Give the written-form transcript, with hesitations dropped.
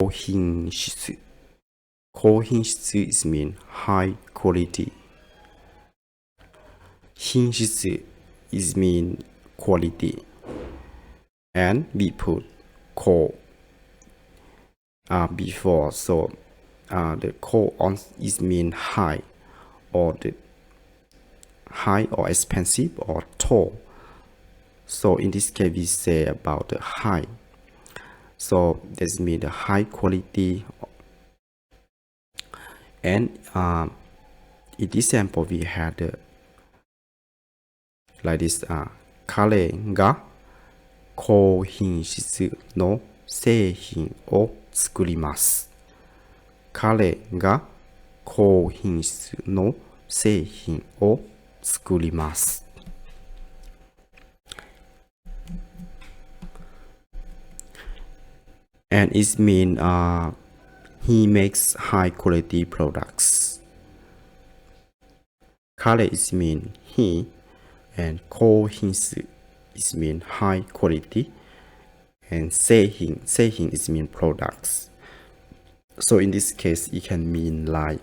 高品質。高品質 is mean high quality. 品質 is mean quality. And we put 高 before, so the 高 on is mean high, or the high or expensive or tall. So in this case we say about the high. So this means the high quality. And in this example we had like this 彼が高品質の製品を作ります。彼が高品質の製品を作ります。And it means he makes high quality products. 彼 is mean he, and 高品質 is mean high quality, and 製品 is mean products. So in this case it can mean like